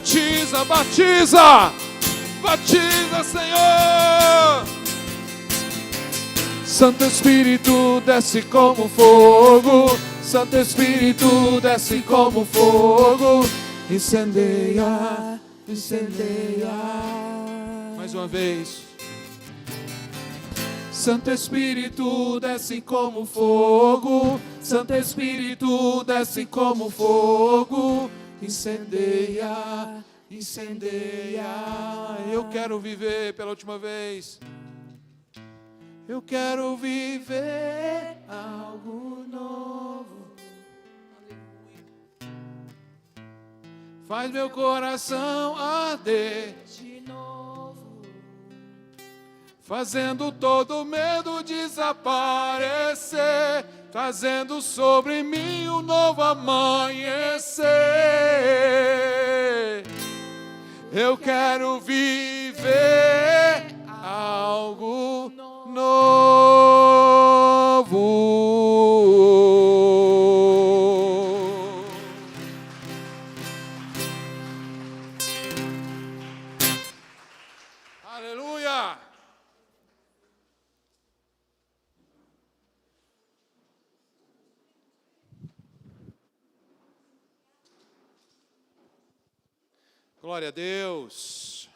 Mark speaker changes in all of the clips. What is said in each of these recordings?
Speaker 1: Batiza, batiza, batiza, Senhor. Santo Espírito desce como fogo, Santo Espírito desce como fogo, incendeia, incendeia. Mais uma vez. Santo Espírito desce como fogo, Santo Espírito desce como fogo, incendeia, incendeia. Eu quero viver pela última vez. Eu quero viver algo novo. Faz meu coração arder de novo, fazendo todo medo desaparecer, trazendo sobre mim um novo amanhecer. Eu quero viver algo novo. Aleluia! Glória a Deus.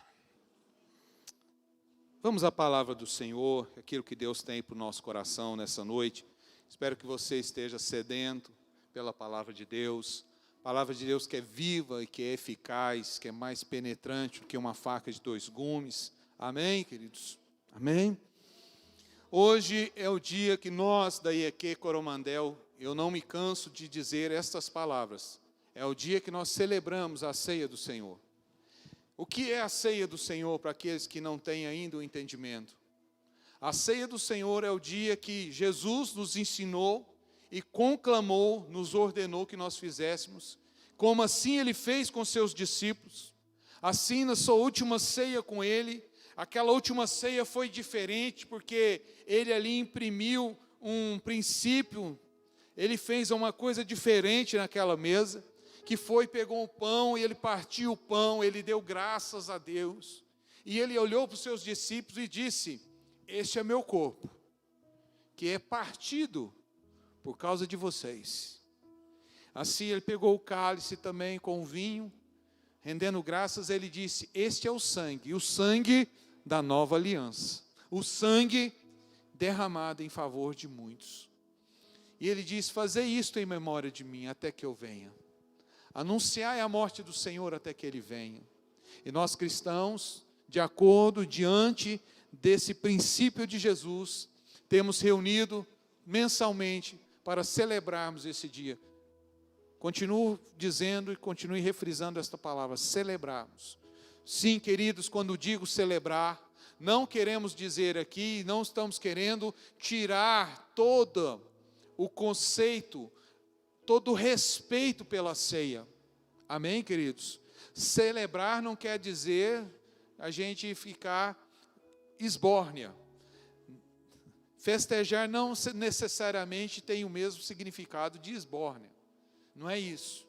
Speaker 1: Vamos à palavra do Senhor, aquilo que Deus tem para o nosso coração nessa noite. Espero que você esteja sedento pela palavra de Deus. Palavra de Deus que é viva e que é eficaz, que é mais penetrante do que uma faca de 2 gumes. Amém, queridos? Amém? Hoje é o dia que nós da IEQ Coromandel, eu não me canso de dizer estas palavras. É o dia que nós celebramos a ceia do Senhor. O que é a ceia do Senhor para aqueles que não têm ainda o entendimento? A ceia do Senhor é o dia que Jesus nos ensinou e conclamou, nos ordenou que nós fizéssemos, como assim Ele fez com seus discípulos. Assim, na sua última ceia com Ele, aquela última ceia foi diferente, porque Ele ali imprimiu um princípio, Ele fez uma coisa diferente naquela mesa, que foi, pegou o pão e Ele partiu o pão, Ele deu graças a Deus. E Ele olhou para os seus discípulos e disse: este é meu corpo, que é partido por causa de vocês. Assim Ele pegou o cálice também com o vinho, rendendo graças, Ele disse: este é o sangue da nova aliança, o sangue derramado em favor de muitos. E Ele disse: fazei isto em memória de mim, até que eu venha. Anunciai a morte do Senhor até que Ele venha. E nós cristãos, de acordo, diante desse princípio de Jesus, temos reunido mensalmente para celebrarmos esse dia. Continuo dizendo e continue refrisando esta palavra: celebrarmos. Sim, queridos, quando digo celebrar, não queremos dizer aqui, não estamos querendo tirar todo o conceito, todo o respeito pela ceia. Amém, queridos? Celebrar não quer dizer a gente ficar esbórnia. Festejar não necessariamente tem o mesmo significado de esbórnia. Não é isso.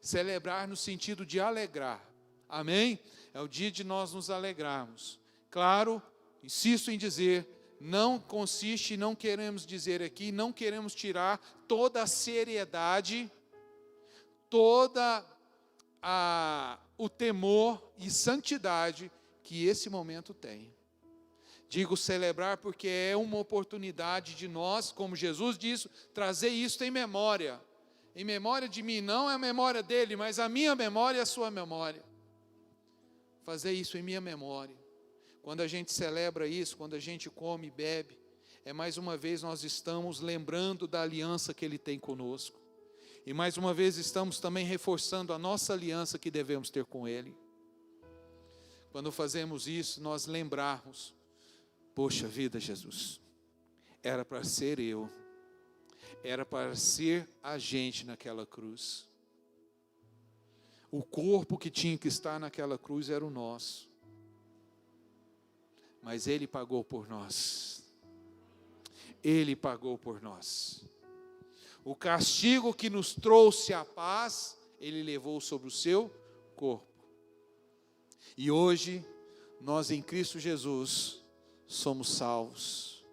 Speaker 1: Celebrar no sentido de alegrar. Amém? É o dia de nós nos alegrarmos. Claro, insisto em dizer, não consiste, não queremos dizer aqui, não queremos tirar toda a seriedade, toda o temor e santidade que esse momento tem. Digo celebrar porque é uma oportunidade de nós, como Jesus disse, trazer isso em memória. Em memória de mim, não é a memória dele, mas a minha memória e a sua memória. Fazer isso em minha memória. Quando a gente celebra isso, quando a gente come e bebe, é mais uma vez nós estamos lembrando da aliança que Ele tem conosco. E mais uma vez estamos também reforçando a nossa aliança que devemos ter com Ele. Quando fazemos isso, nós lembrarmos: poxa vida, Jesus, era para ser eu, era para ser a gente naquela cruz. O corpo que tinha que estar naquela cruz era o nosso. Mas Ele pagou por nós. Ele pagou por nós. O castigo que nos trouxe a paz, Ele levou sobre o seu corpo. E hoje, nós em Cristo Jesus somos salvos.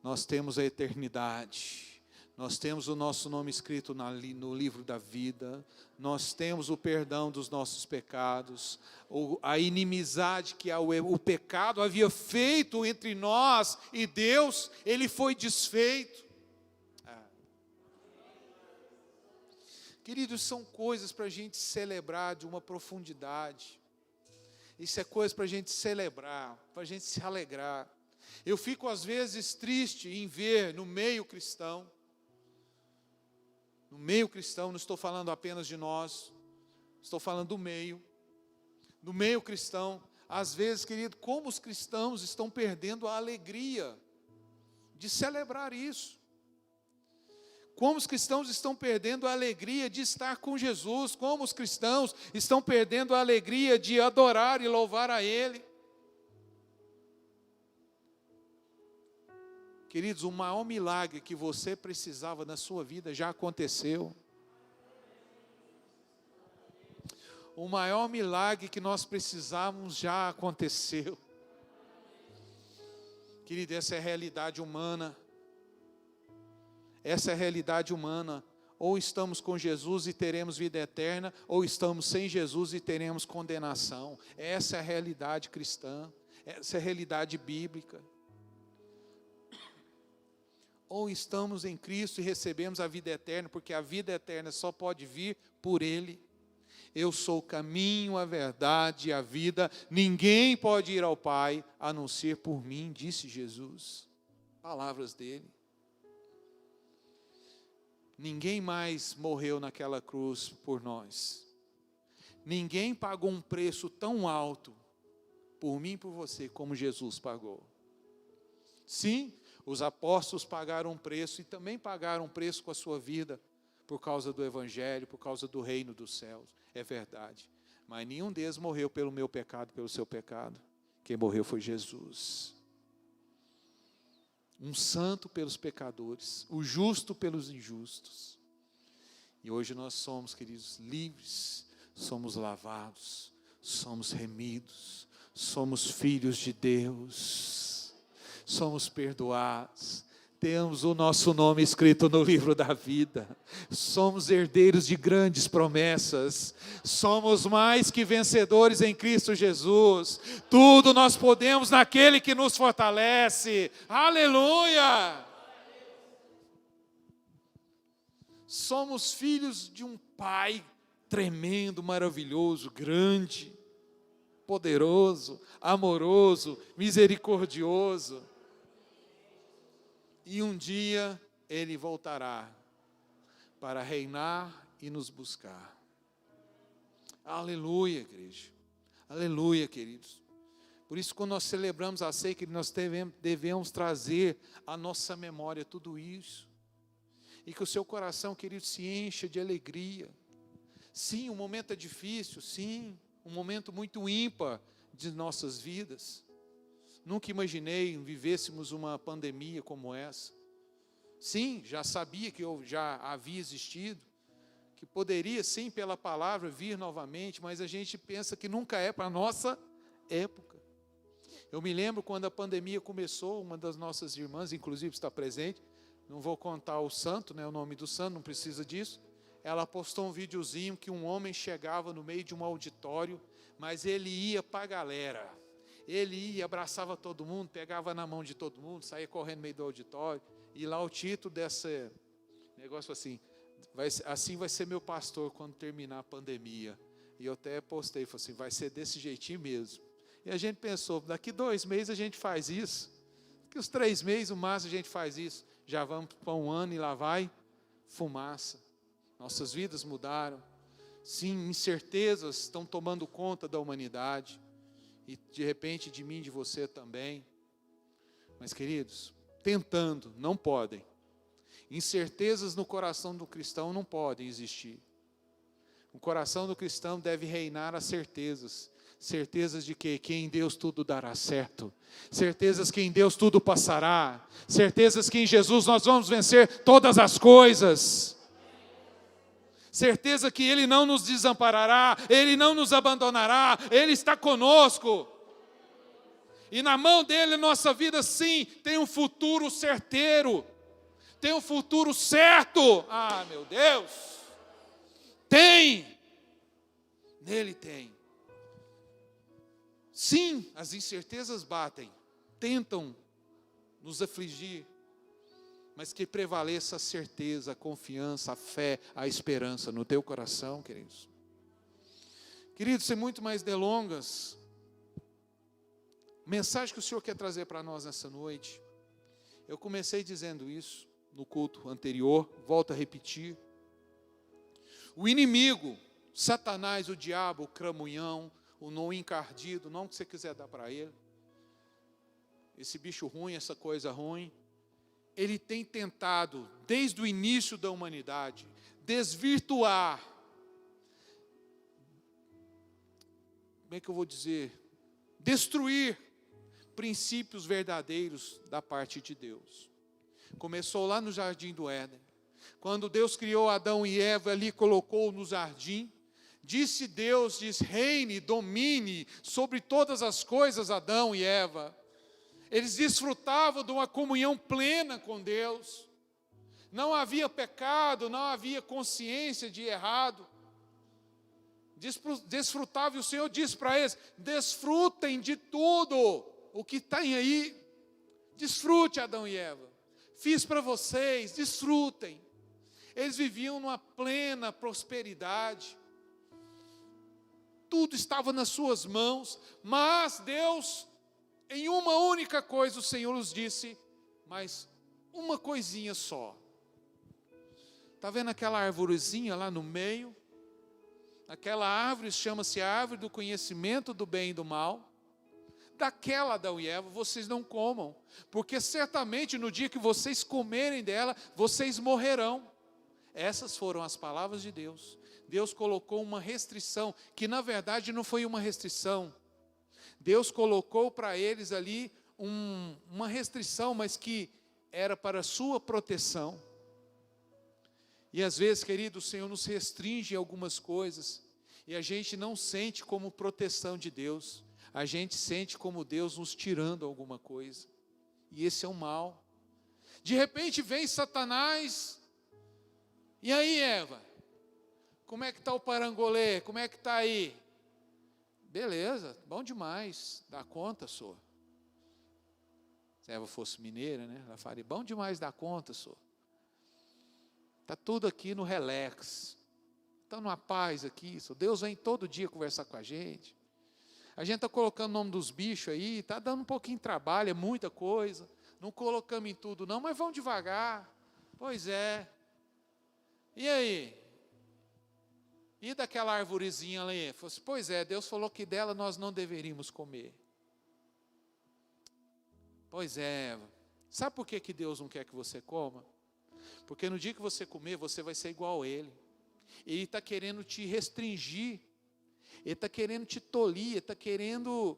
Speaker 1: Nós temos a eternidade. Nós temos o nosso nome escrito no livro da vida. Nós temos o perdão dos nossos pecados. A inimizade que o pecado havia feito entre nós e Deus, ele foi desfeito. Queridos, são coisas para a gente celebrar de uma profundidade. Isso é coisa para a gente celebrar, para a gente se alegrar. Eu fico às vezes triste em ver no meio cristão, não estou falando apenas de nós, estou falando do meio. No meio cristão, às vezes, querido, como os cristãos estão perdendo a alegria de celebrar isso. Como os cristãos estão perdendo a alegria de estar com Jesus, como os cristãos estão perdendo a alegria de adorar e louvar a Ele. Queridos, o maior milagre que você precisava na sua vida já aconteceu. O maior milagre que nós precisávamos já aconteceu. Querido, essa é a realidade humana. Essa é a realidade humana. Ou estamos com Jesus e teremos vida eterna, ou estamos sem Jesus e teremos condenação. Essa é a realidade cristã. Essa é a realidade bíblica. Ou estamos em Cristo e recebemos a vida eterna, porque a vida eterna só pode vir por Ele. Eu sou o caminho, a verdade e a vida. Ninguém pode ir ao Pai a não ser por mim, disse Jesus. Palavras dele. Ninguém mais morreu naquela cruz por nós. Ninguém pagou um preço tão alto por mim e por você como Jesus pagou. Sim, os apóstolos pagaram um preço e também pagaram um preço com a sua vida por causa do Evangelho, por causa do reino dos céus. É verdade. Mas nenhum deles morreu pelo meu pecado, pelo seu pecado. Quem morreu foi Jesus. Um santo pelos pecadores, o justo pelos injustos. E hoje nós somos, queridos, livres, somos lavados, somos remidos, somos filhos de Deus, somos perdoados, temos o nosso nome escrito no livro da vida, somos herdeiros de grandes promessas, somos mais que vencedores em Cristo Jesus, tudo nós podemos naquele que nos fortalece, aleluia! Somos filhos de um Pai tremendo, maravilhoso, grande, poderoso, amoroso, misericordioso. E um dia Ele voltará para reinar e nos buscar. Aleluia, igreja. Aleluia, queridos. Por isso, quando nós celebramos a ceia, que nós devemos trazer à nossa memória tudo isso. E que o seu coração, querido, se encha de alegria. Sim, um momento é difícil, sim, um momento muito ímpar de nossas vidas. Nunca imaginei vivêssemos uma pandemia como essa. Sim, já sabia que já havia existido, que poderia sim pela palavra vir novamente, mas a gente pensa que nunca é para a nossa época. Eu me lembro quando a pandemia começou, uma das nossas irmãs, inclusive está presente, não vou contar o santo, né, o nome do santo, não precisa disso. Ela postou um videozinho que um homem chegava no meio de um auditório, mas ele ia para a galera. Ele ia, abraçava todo mundo, pegava na mão de todo mundo, saía correndo no meio do auditório. E lá o título desse negócio assim, assim vai ser meu pastor quando terminar a pandemia. E eu até postei, falei assim, vai ser desse jeitinho mesmo. E a gente pensou, daqui 2 meses a gente faz isso. Daqui uns 3 meses, o máximo a gente faz isso. Já vamos para 1 ano e lá vai fumaça. Nossas vidas mudaram. Sim, incertezas estão tomando conta da humanidade. E de repente de mim e de você também. Mas queridos, tentando, não podem. Incertezas no coração do cristão não podem existir. O coração do cristão deve reinar as certezas. Certezas de que em Deus tudo dará certo. Certezas que em Deus tudo passará. Certezas que em Jesus nós vamos vencer todas as coisas. certeza que Ele não nos desamparará, Ele não nos abandonará, Ele está conosco. E na mão dEle, nossa vida, sim, tem um futuro certeiro, tem um futuro certo. Ah, meu Deus! Tem! Nele tem. Sim, as incertezas batem, tentam nos afligir, mas que prevaleça a certeza, a confiança, a fé, a esperança no teu coração, queridos. Queridos, sem muito mais delongas, a mensagem que o Senhor quer trazer para nós nessa noite, eu comecei dizendo isso no culto anterior, volto a repetir. O inimigo, Satanás, o diabo, o cramunhão, o não encardido, o nome que você quiser dar para ele, esse bicho ruim, essa coisa ruim, ele tem tentado, desde o início da humanidade, desvirtuar, como é que eu vou dizer, destruir princípios verdadeiros da parte de Deus. Começou lá no jardim do Éden, quando Deus criou Adão e Eva, ali colocou no jardim, disse Deus, reine, domine sobre todas as coisas, Adão e Eva. Eles desfrutavam de uma comunhão plena com Deus. Não havia pecado, não havia consciência de errado. Desfrutavam, e o Senhor disse para eles, desfrutem de tudo o que tem aí. Desfrute, Adão e Eva. Fiz para vocês, desfrutem. Eles viviam numa plena prosperidade. Tudo estava nas suas mãos, mas Deus, em uma única coisa, o Senhor os disse, mas uma coisinha só. Está vendo aquela arvorezinha lá no meio? Aquela árvore chama-se a árvore do conhecimento do bem e do mal. Daquela, Adão e Eva, vocês não comam, porque certamente no dia que vocês comerem dela, vocês morrerão. Essas foram as palavras de Deus. Deus colocou uma restrição, que na verdade não foi uma restrição. Deus colocou para eles ali uma restrição, mas que era para a sua proteção. E às vezes, querido, o Senhor nos restringe em algumas coisas, e a gente não sente como proteção de Deus, a gente sente como Deus nos tirando alguma coisa. E esse é o mal. De repente vem Satanás, e aí, Eva? Como é que está o parangolê? Como é que está aí? Beleza, bom demais, dá conta, senhor. Se Eva fosse mineira, né? Ela faria, bom demais, dá conta, senhor. Está tudo aqui no relax. Está numa paz aqui, senhor. Deus vem todo dia conversar com a gente. A gente está colocando o nome dos bichos aí, está dando um pouquinho de trabalho, é muita coisa. Não colocamos em tudo não, mas vamos devagar. Pois é. E aí? E daquela arvorezinha ali? Pois é, Deus falou que dela nós não deveríamos comer. Pois é. Sabe por que Deus não quer que você coma? Porque no dia que você comer, você vai ser igual a Ele. Ele está querendo te restringir. Ele está querendo te tolir. Ele está querendo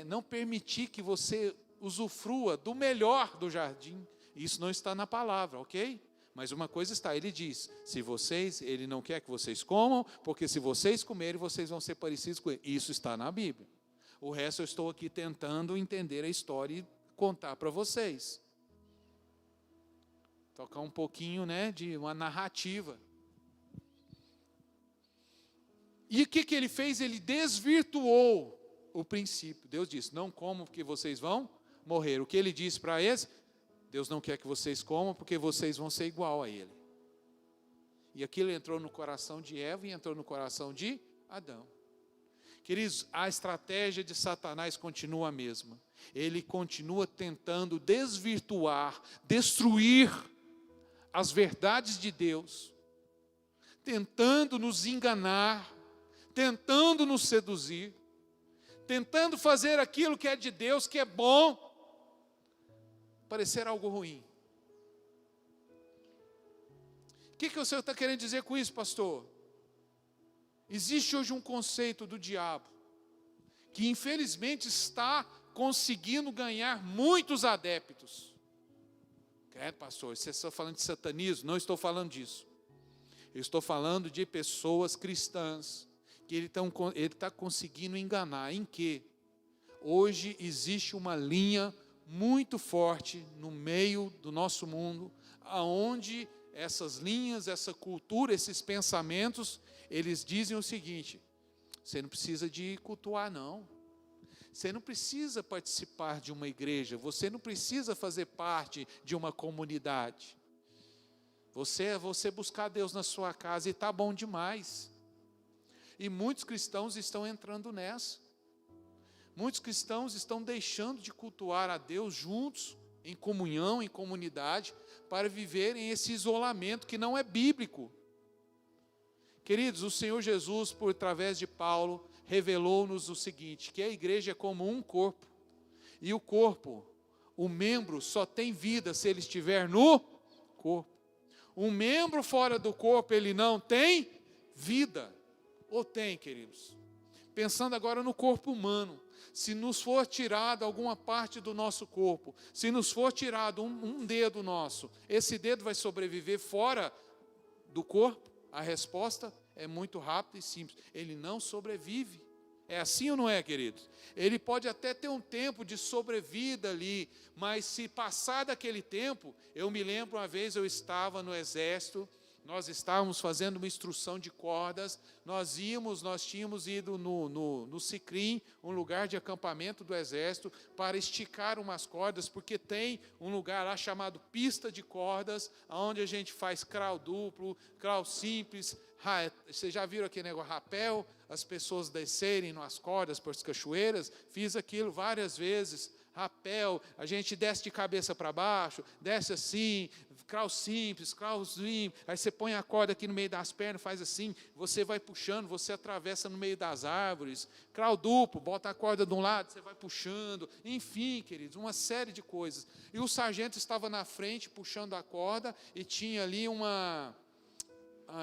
Speaker 1: não permitir que você usufrua do melhor do jardim. Isso não está na palavra, ok? Mas uma coisa está, ele diz, ele não quer que vocês comam, porque se vocês comerem, vocês vão ser parecidos com ele. Isso está na Bíblia. O resto eu estou aqui tentando entender a história e contar para vocês. Tocar um pouquinho, de uma narrativa. E o que ele fez? Ele desvirtuou o princípio. Deus disse, não comam porque vocês vão morrer. O que ele disse para eles? Deus não quer que vocês comam porque vocês vão ser igual a Ele. E aquilo entrou no coração de Eva e entrou no coração de Adão. Queridos, a estratégia de Satanás continua a mesma. Ele continua tentando desvirtuar, destruir as verdades de Deus, tentando nos enganar, tentando nos seduzir, tentando fazer aquilo que é de Deus, que é bom, parecer algo ruim. O que o Senhor está querendo dizer com isso, pastor? Existe hoje um conceito do diabo, que infelizmente está conseguindo ganhar muitos adeptos. Credo, pastor, você está falando de satanismo? Não estou falando disso. Eu estou falando de pessoas cristãs que ele está conseguindo enganar. Em quê? Hoje existe uma linha muito forte no meio do nosso mundo, aonde essas linhas, essa cultura, esses pensamentos, eles dizem o seguinte: você não precisa de cultuar, não. Você não precisa participar de uma igreja, você não precisa fazer parte de uma comunidade. Você buscar Deus na sua casa e está bom demais. E muitos cristãos estão entrando nessa. Muitos cristãos estão deixando de cultuar a Deus juntos, em comunhão, em comunidade, para viverem esse isolamento que não é bíblico. Queridos, o Senhor Jesus, por através de Paulo, revelou-nos o seguinte, que a igreja é como um corpo. E o corpo, o membro só tem vida se ele estiver no corpo. Um membro fora do corpo, ele não tem vida. Ou tem, queridos? Pensando agora no corpo humano. Se nos for tirado alguma parte do nosso corpo, se nos for tirado um dedo nosso, esse dedo vai sobreviver fora do corpo? A resposta é muito rápida e simples. Ele não sobrevive. É assim ou não é, queridos? Ele pode até ter um tempo de sobrevida ali, mas se passar daquele tempo, eu me lembro uma vez eu estava no exército, nós estávamos fazendo uma instrução de cordas, nós tínhamos ido no Sicrim, um lugar de acampamento do exército, para esticar umas cordas, porque tem um lugar lá chamado pista de cordas, onde a gente faz crawl duplo, crawl simples, vocês já viram aquele negócio, rapel, as pessoas descerem nas cordas por as cachoeiras, fiz aquilo várias vezes, rapel, a gente desce de cabeça para baixo, desce assim, crawl simples, aí você põe a corda aqui no meio das pernas, faz assim, você vai puxando, você atravessa no meio das árvores, crawl duplo, bota a corda de um lado, você vai puxando, enfim, queridos, uma série de coisas. E o sargento estava na frente, puxando a corda, e tinha ali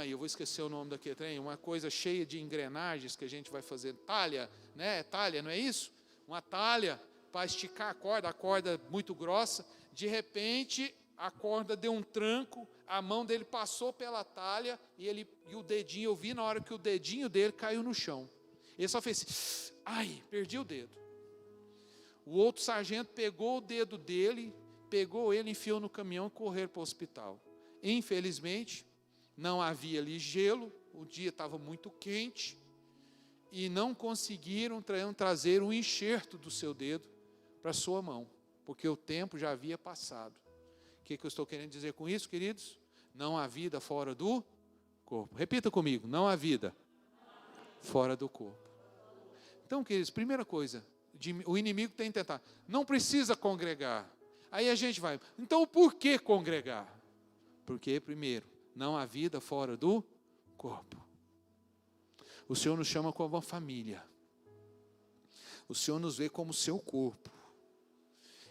Speaker 1: eu vou esquecer o nome daquele trem, uma coisa cheia de engrenagens que a gente vai fazer, talha, né? Talha, não é isso? Uma talha para esticar a corda muito grossa. De repente, a corda deu um tranco, a mão dele passou pela talha e o dedinho, eu vi na hora que o dedinho dele caiu no chão. Ele só fez assim, ai, perdi o dedo. O outro sargento pegou o dedo dele, enfiou no caminhão e correu para o hospital. Infelizmente, não havia ali gelo, o dia estava muito quente, e não conseguiram trazer um enxerto do seu dedo para a sua mão, porque o tempo já havia passado. O que eu estou querendo dizer com isso, queridos? Não há vida fora do corpo. Repita comigo, não há vida fora do corpo. Então, queridos, primeira coisa, o inimigo tem que tentar, não precisa congregar. Aí a gente vai, então por que congregar? Porque, primeiro, não há vida fora do corpo. O Senhor nos chama como uma família. O Senhor nos vê como seu corpo.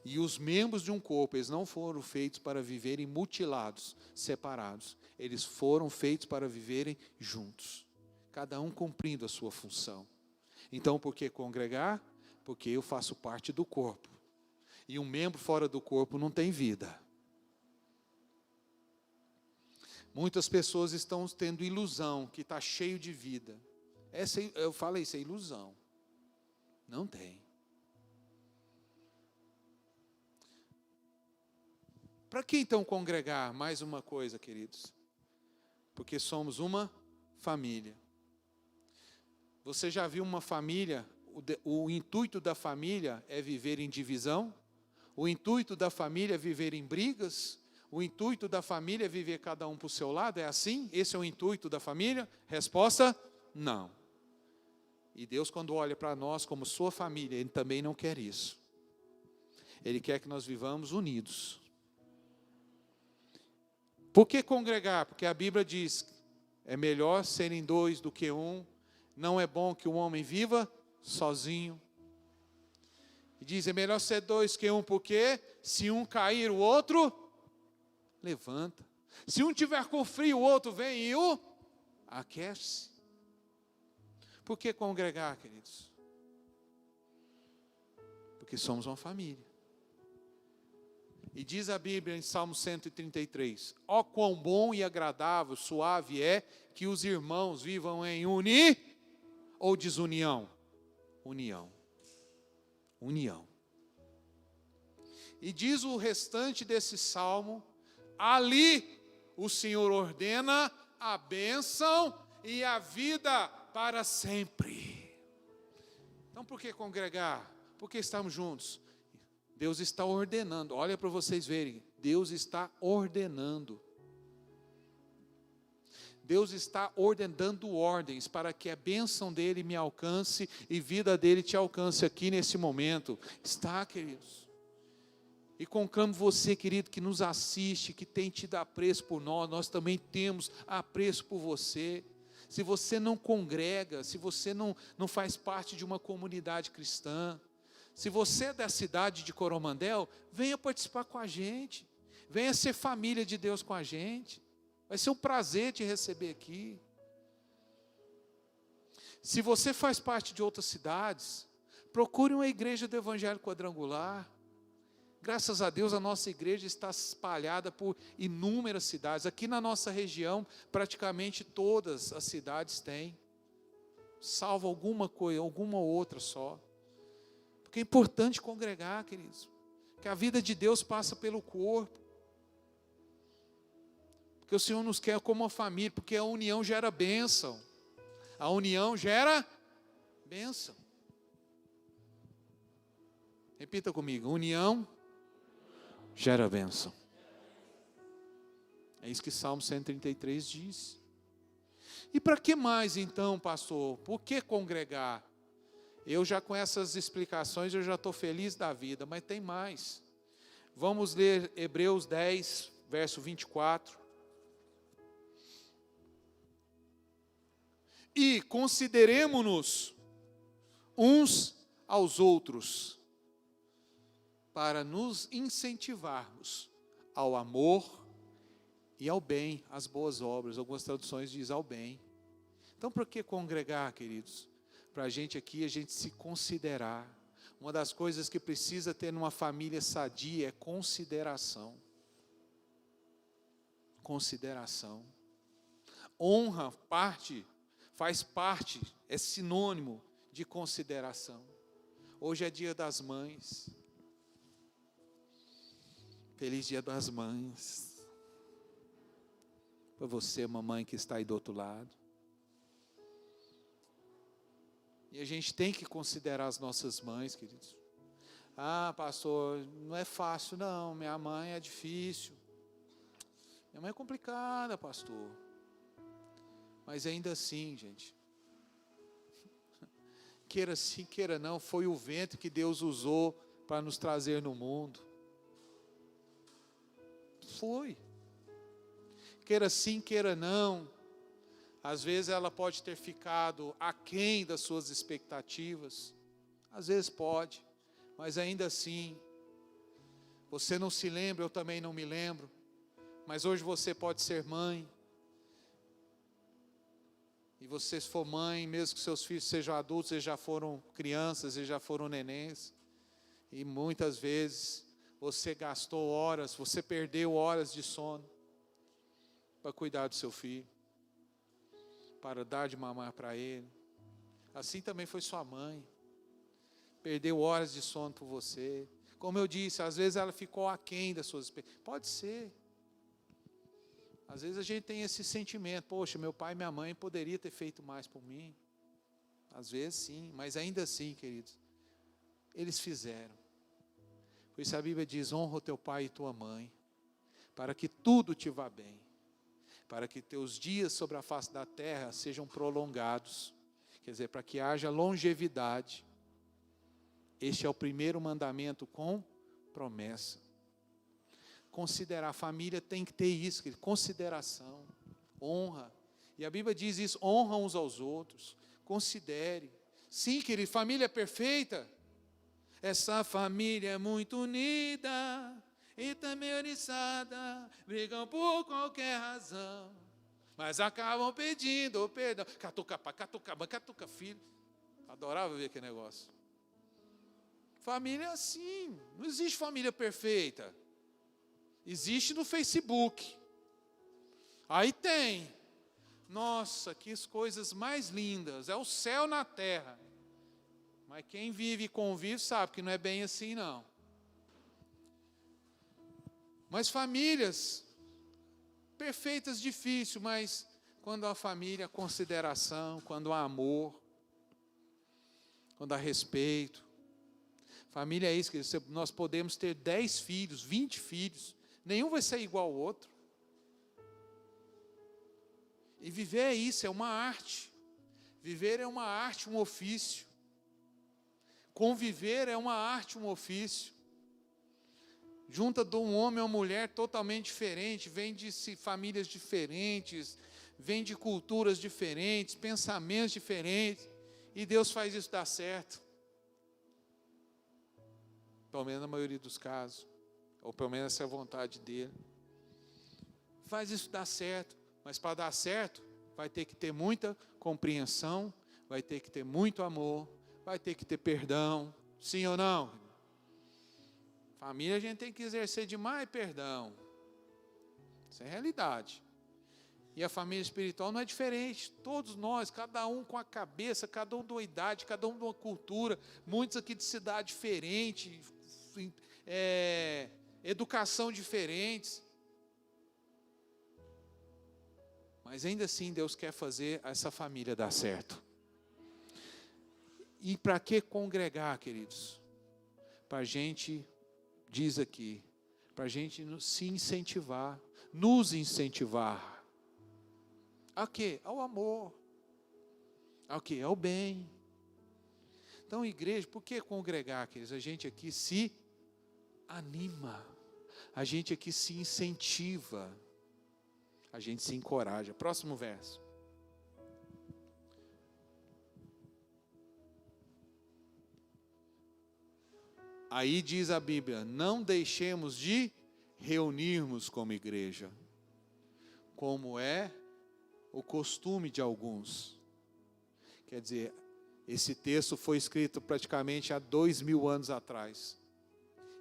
Speaker 1: E os membros de um corpo, eles não foram feitos para viverem mutilados, separados. Eles foram feitos para viverem juntos. Cada um cumprindo a sua função. Então, por que congregar? Porque eu faço parte do corpo. E um membro fora do corpo não tem vida. Muitas pessoas estão tendo ilusão, que está cheio de vida. Eu falo isso, é ilusão. Não tem. Para que então congregar? Mais uma coisa, queridos. Porque somos uma família. Você já viu uma família? O intuito da família é viver em divisão? O intuito da família é viver em brigas? O intuito da família é viver cada um para o seu lado? É assim? Esse é o intuito da família? Resposta, não. E Deus, quando olha para nós como sua família, Ele também não quer isso. Ele quer que nós vivamos unidos. Por que congregar? Porque a Bíblia diz, é melhor serem dois do que um. Não é bom que o homem viva sozinho. E diz, é melhor ser dois que um, porque se um cair, o outro levanta. Se um tiver com frio, o outro vem e o aquece. Por que congregar, queridos? Porque somos uma família. E diz a Bíblia em Salmo 133, ó quão bom e agradável, suave é que os irmãos vivam em ou desunião? União. União. E diz o restante desse salmo, ali o Senhor ordena a bênção e a vida para sempre. Então por que congregar? Por que estamos juntos? Deus está ordenando, olha para vocês verem, Deus está ordenando. Deus está dando ordens para que a bênção dele me alcance e vida dele te alcance aqui nesse momento. Está, queridos? E conclamo você, querido, que nos assiste, que tem tido apreço por nós, nós também temos apreço por você. Se você não congrega, se você não faz parte de uma comunidade cristã, se você é da cidade de Coromandel, venha participar com a gente, venha ser família de Deus com a gente, vai ser um prazer te receber aqui. Se você faz parte de outras cidades, procure uma igreja do Evangelho Quadrangular. Graças a Deus a nossa igreja está espalhada por inúmeras cidades. Aqui na nossa região, praticamente todas as cidades têm, salvo alguma coisa, alguma outra só. Porque é importante congregar, queridos, que a vida de Deus passa pelo corpo, porque o Senhor nos quer como uma família, porque a união gera bênção, a união gera bênção. Repita comigo, união gera bênção. É isso que Salmo 133 diz. E para que mais então, pastor? Por que congregar? Eu já com essas explicações, eu já estou feliz da vida, mas tem mais. Vamos ler Hebreus 10, verso 24. E consideremo-nos uns aos outros, para nos incentivarmos ao amor e ao bem, às boas obras. Algumas traduções dizem ao bem. Então, por que congregar, queridos? Para a gente aqui, a gente se considerar. Uma das coisas que precisa ter numa família sadia é consideração. Consideração. Honra, faz parte, é sinônimo de consideração. Hoje é dia das mães. Feliz dia das mães. Para você, mamãe que está aí do outro lado. E a gente tem que considerar as nossas mães, queridos. Ah, pastor, não é fácil não, minha mãe é difícil. Minha mãe é complicada, pastor. Mas ainda assim, gente, queira sim, queira não, foi o vento que Deus usou para nos trazer no mundo. Foi. Queira sim, queira não, às vezes ela pode ter ficado aquém das suas expectativas, às vezes pode, mas ainda assim, você não se lembra, eu também não me lembro, mas hoje você pode ser mãe, e você se for mãe, mesmo que seus filhos sejam adultos, eles já foram crianças, eles já foram nenéns, e muitas vezes você gastou horas, você perdeu horas de sono, para cuidar do seu filho, para dar de mamar para ele. Assim também foi sua mãe, perdeu horas de sono por você. Como eu disse, às vezes ela ficou aquém das suas expectativas. Pode ser. Às vezes a gente tem esse sentimento, poxa, meu pai e minha mãe poderia ter feito mais por mim. Às vezes sim, mas ainda assim, queridos, eles fizeram. Por isso a Bíblia diz, honra o teu pai e tua mãe, para que tudo te vá bem, para que teus dias sobre a face da terra sejam prolongados, quer dizer, para que haja longevidade. Este é o primeiro mandamento com promessa. Considerar, a família tem que ter isso, querido, consideração, honra. E a Bíblia diz isso, honra uns aos outros, considere. Sim, querido, família perfeita. Essa família é muito unida e também oriçada, brigam por qualquer razão, mas acabam pedindo perdão. Catuca pai, catuca mãe, catuca filho. Adorava ver aquele negócio. Família é assim, não existe família perfeita. Existe no Facebook. Aí tem. Nossa, que coisas mais lindas. É o céu na terra. Mas quem vive e convive sabe que não é bem assim, não. Mas famílias perfeitas, difícil, mas quando há família, consideração, quando há amor, quando há respeito. Família é isso, que nós podemos ter 10 filhos, 20 filhos, nenhum vai ser igual ao outro. E viver é isso, é uma arte. Viver é uma arte, um ofício. Conviver é uma arte, um ofício. Junta de um homem ou mulher totalmente diferente, vem de famílias diferentes, vem de culturas diferentes, pensamentos diferentes, e Deus faz isso dar certo. Pelo menos na maioria dos casos, ou pelo menos essa é a vontade dele. Faz isso dar certo, mas para dar certo, vai ter que ter muita compreensão, vai ter que ter muito amor, vai ter que ter perdão, sim ou não? Família a gente tem que exercer demais perdão. Isso é realidade. E a família espiritual não é diferente. Todos nós, cada um com a cabeça, cada um de uma idade, cada um de uma cultura, muitos aqui de cidade diferente, educação diferentes. Mas ainda assim Deus quer fazer essa família dar certo. E para que congregar, queridos? Para a gente, diz aqui, para a gente se incentivar, nos incentivar. A quê? Ao amor. Ao quê? Ao bem. Então, igreja, por que congregar, queridos? A gente aqui se anima, a gente aqui se incentiva, a gente se encoraja. Próximo verso. Aí diz a Bíblia, não deixemos de reunirmos como igreja, como é o costume de alguns. Quer dizer, esse texto foi escrito praticamente há 2000 anos atrás.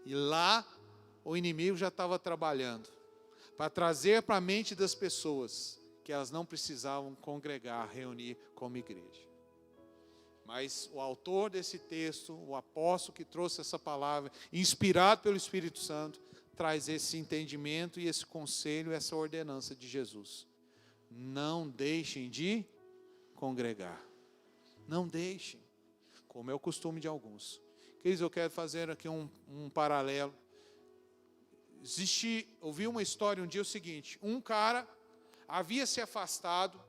Speaker 1: E lá o inimigo já estava trabalhando para trazer para a mente das pessoas que elas não precisavam congregar, reunir como igreja. Mas o autor desse texto, o apóstolo que trouxe essa palavra, inspirado pelo Espírito Santo, traz esse entendimento e esse conselho, essa ordenança de Jesus. Não deixem de congregar. Não deixem, como é o costume de alguns. Queridos, eu quero fazer aqui um paralelo. Ouvi uma história um dia o seguinte, um cara havia se afastado.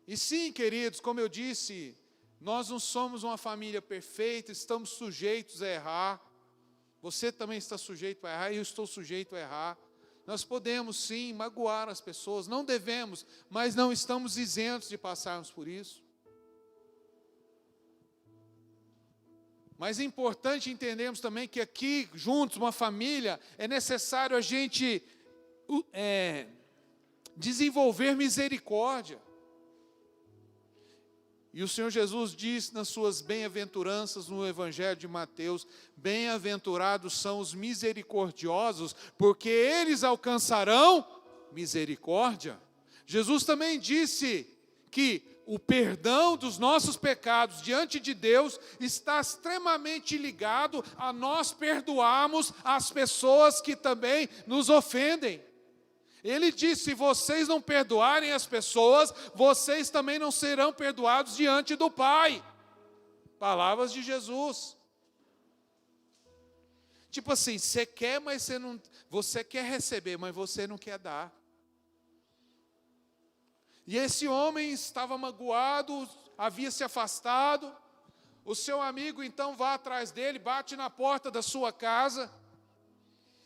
Speaker 1: E sim, queridos, como eu disse, nós não somos uma família perfeita, estamos sujeitos a errar. Você também está sujeito a errar, e eu estou sujeito a errar. Nós podemos sim magoar as pessoas, não devemos, mas não estamos isentos de passarmos por isso. Mas é importante entendermos também que aqui, juntos, uma família, é necessário a gente desenvolver misericórdia. E o Senhor Jesus diz nas suas bem-aventuranças no Evangelho de Mateus, bem-aventurados são os misericordiosos, porque eles alcançarão misericórdia. Jesus também disse que o perdão dos nossos pecados diante de Deus está extremamente ligado a nós perdoarmos as pessoas que também nos ofendem. Ele disse, se vocês não perdoarem as pessoas, vocês também não serão perdoados diante do Pai. Palavras de Jesus. Tipo assim, você quer, mas você quer receber, mas você não quer dar. E esse homem estava magoado, havia se afastado. O seu amigo então vai atrás dele, bate na porta da sua casa.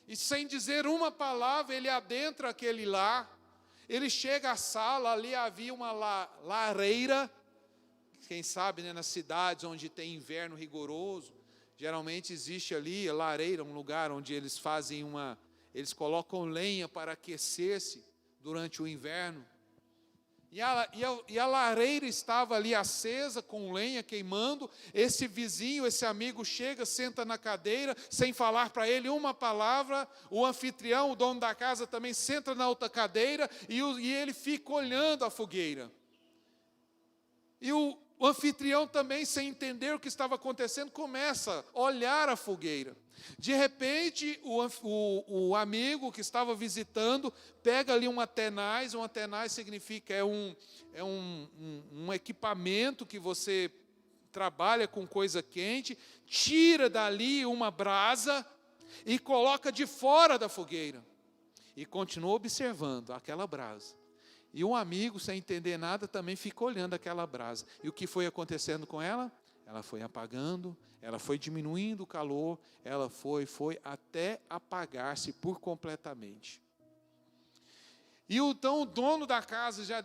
Speaker 1: E sem dizer uma palavra, ele adentra aquele lar. Ele chega à sala, ali havia uma lareira. Quem sabe, né, nas cidades onde tem inverno rigoroso, geralmente existe ali a lareira, um lugar onde eles eles colocam lenha para aquecer-se durante o inverno. E a lareira estava ali acesa, com lenha queimando. Esse vizinho, esse amigo chega, senta na cadeira, sem falar para ele uma palavra. O anfitrião, o dono da casa, também senta na outra cadeira, e ele fica olhando a fogueira. E o anfitrião também, sem entender o que estava acontecendo, começa a olhar a fogueira. De repente, o amigo que estava visitando pega ali um atenaz significa um equipamento que você trabalha com coisa quente, tira dali uma brasa e coloca de fora da fogueira. E continua observando aquela brasa. E um amigo, sem entender nada, também fica olhando aquela brasa. E o que foi acontecendo com ela? Ela foi apagando, ela foi diminuindo o calor, ela foi até apagar-se por completamente. E então o dono da casa, já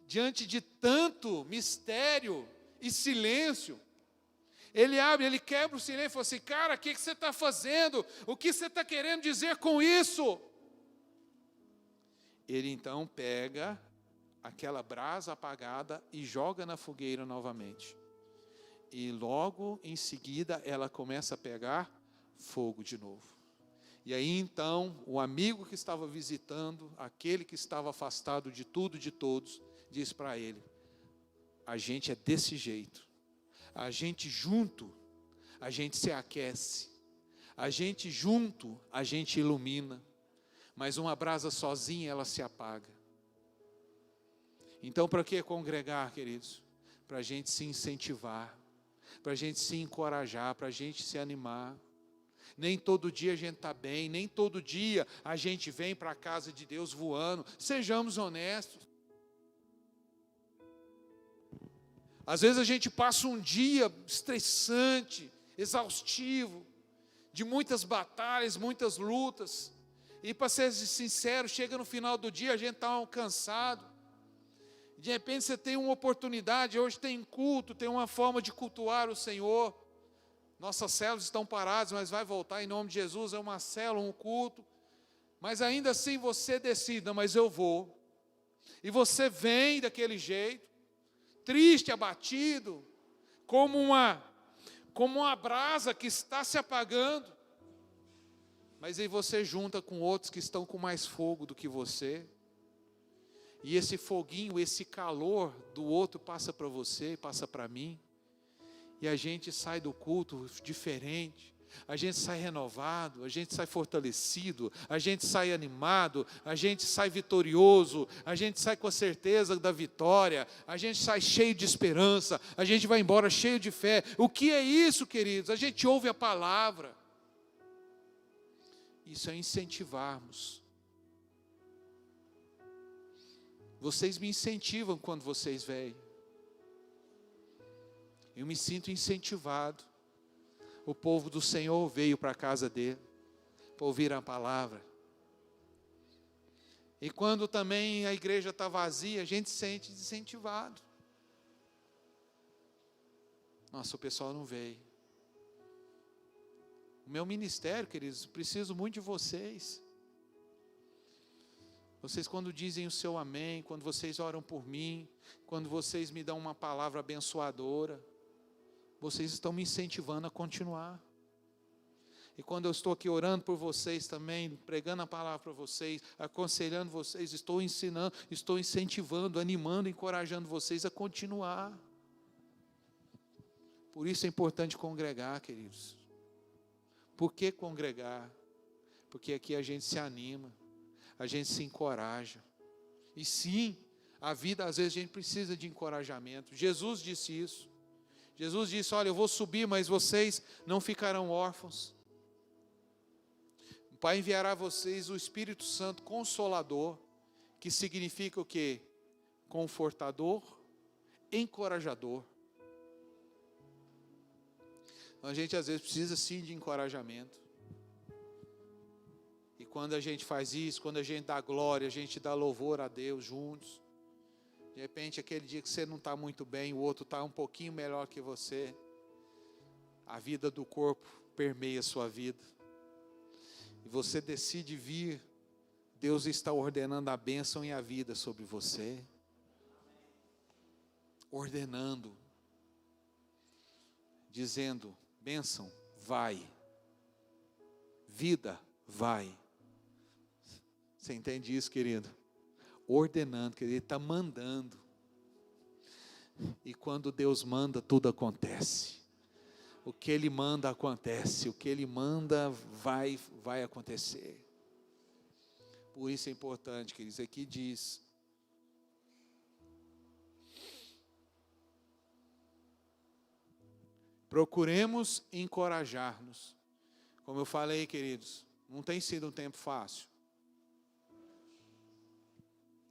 Speaker 1: diante de tanto mistério e silêncio, ele quebra o silêncio e fala assim: cara, o que você está fazendo? O que você está querendo dizer com isso? Ele então pega aquela brasa apagada e joga na fogueira novamente. E logo em seguida ela começa a pegar fogo de novo. E aí então o amigo que estava visitando, aquele que estava afastado de tudo e de todos, diz para ele: a gente é desse jeito. A gente junto, a gente se aquece. A gente junto, a gente ilumina. Mas uma brasa sozinha, ela se apaga. Então, para que congregar, queridos? Para a gente se incentivar, para a gente se encorajar, para a gente se animar. Nem todo dia a gente está bem, nem todo dia a gente vem para a casa de Deus voando. Sejamos honestos. Às vezes a gente passa um dia estressante, exaustivo, de muitas batalhas, muitas lutas. E para ser sincero, chega no final do dia, a gente está cansado. De repente você tem uma oportunidade, hoje tem culto, tem uma forma de cultuar o Senhor. Nossas células estão paradas, mas vai voltar em nome de Jesus, é uma célula, um culto. Mas ainda assim você decide: não, mas eu vou. E você vem daquele jeito, triste, abatido, como uma brasa que está se apagando. Mas aí você junta com outros que estão com mais fogo do que você. E esse foguinho, esse calor do outro passa para você, passa para mim. E a gente sai do culto diferente. A gente sai renovado, a gente sai fortalecido, a gente sai animado, a gente sai vitorioso, a gente sai com a certeza da vitória, a gente sai cheio de esperança, a gente vai embora cheio de fé. O que é isso, queridos? A gente ouve a palavra. Isso é incentivarmos. Vocês me incentivam quando vocês vêm. Eu me sinto incentivado. O povo do Senhor veio para a casa dele para ouvir a palavra. E quando também a igreja está vazia, a gente se sente incentivado. Nossa, o pessoal não veio. O meu ministério, queridos, preciso muito de vocês. Vocês, quando dizem o seu amém, quando vocês oram por mim, quando vocês me dão uma palavra abençoadora, vocês estão me incentivando a continuar. E quando eu estou aqui orando por vocês também, pregando a palavra para vocês, aconselhando vocês, estou ensinando, estou incentivando, animando, encorajando vocês a continuar. Por isso é importante congregar, queridos. Por que congregar? Porque aqui a gente se anima, a gente se encoraja. E sim, a vida às vezes a gente precisa de encorajamento. Jesus disse isso. Jesus disse: olha, eu vou subir, mas vocês não ficarão órfãos. O Pai enviará a vocês o Espírito Santo Consolador, que significa o quê? Confortador, encorajador. A gente às vezes precisa sim de encorajamento. E quando a gente faz isso, quando a gente dá glória, a gente dá louvor a Deus juntos. De repente, aquele dia que você não está muito bem, o outro está um pouquinho melhor que você. A vida do corpo permeia a sua vida. E você decide vir, Deus está ordenando a bênção e a vida sobre você. ordenando, dizendo: bênção, vai. Vida, vai. Você entende isso, querido? Ordenando, querido, Ele está mandando. E quando Deus manda, tudo acontece. O que Ele manda, acontece. O que Ele manda, vai acontecer. Por isso é importante, queridos, aqui diz: procuremos encorajar-nos. Como eu falei, queridos, não tem sido um tempo fácil.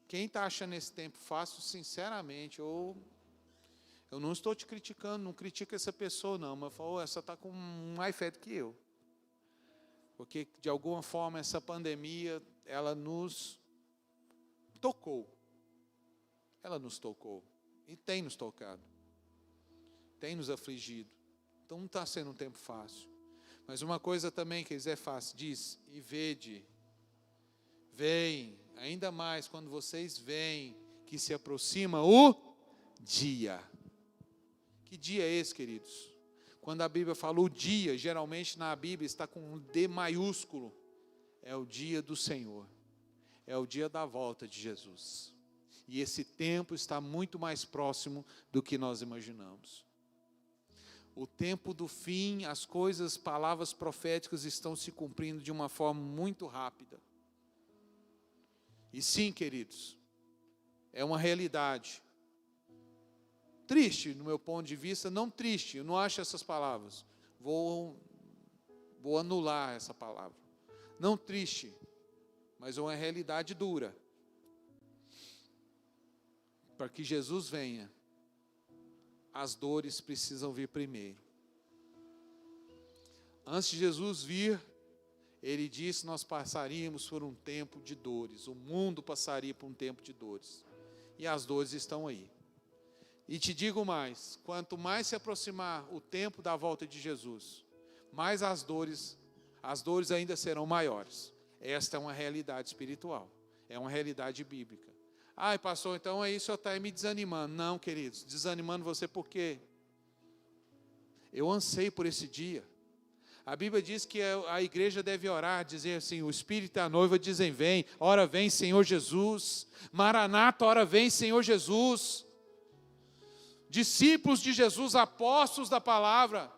Speaker 1: Quem está achando esse tempo fácil, sinceramente, eu não estou te criticando, não critico essa pessoa não, mas falo, essa está com mais fé do que eu. Porque, de alguma forma, essa pandemia, ela nos tocou. Ela nos tocou. E tem nos tocado. Tem nos afligido. Então, não está sendo um tempo fácil. Mas uma coisa também que é fácil, diz: e vede, vem, ainda mais quando vocês veem que se aproxima o dia. Que dia é esse, queridos? Quando a Bíblia fala o dia, geralmente na Bíblia está com um D maiúsculo. É o dia do Senhor. É o dia da volta de Jesus. E esse tempo está muito mais próximo do que nós imaginamos. O tempo do fim, as coisas, palavras proféticas estão se cumprindo de uma forma muito rápida. E sim, queridos, é uma realidade. Triste, no meu ponto de vista, não triste, eu não acho essas palavras. Vou anular essa palavra. Não triste, mas uma realidade dura. Para que Jesus venha, as dores precisam vir primeiro. Antes de Jesus vir, Ele disse: nós passaríamos por um tempo de dores. O mundo passaria por um tempo de dores. E as dores estão aí. E te digo mais, quanto mais se aproximar o tempo da volta de Jesus, mais as dores ainda serão maiores. Esta é uma realidade espiritual, é uma realidade bíblica. Ai, pastor, então aí o senhor está me desanimando. Não, queridos, desanimando você por quê? Eu anseio por esse dia. A Bíblia diz que a igreja deve orar, dizer assim: o Espírito e a noiva dizem: vem, ora vem Senhor Jesus. Maranata, ora vem Senhor Jesus. Discípulos de Jesus, apóstolos da palavra,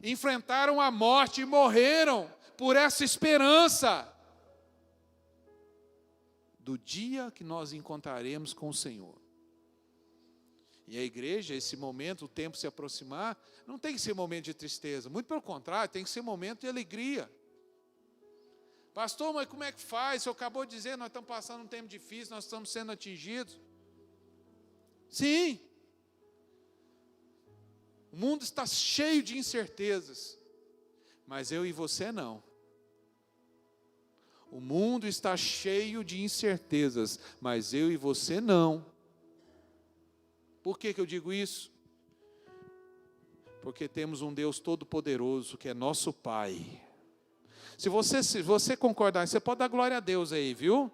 Speaker 1: enfrentaram a morte e morreram por essa esperança do dia que nós encontraremos com o Senhor. E a igreja, esse momento, o tempo se aproximar, não tem que ser momento de tristeza, muito pelo contrário, tem que ser momento de alegria. Pastor, mas como é que faz? O senhor acabou de dizer, nós estamos passando um tempo difícil, nós estamos sendo atingidos. Sim. O mundo está cheio de incertezas, mas eu e você não. O mundo está cheio de incertezas, mas eu e você não. Por que eu digo isso? Porque temos um Deus todo-poderoso, que é nosso Pai. Se você concordar, você pode dar glória a Deus aí, viu?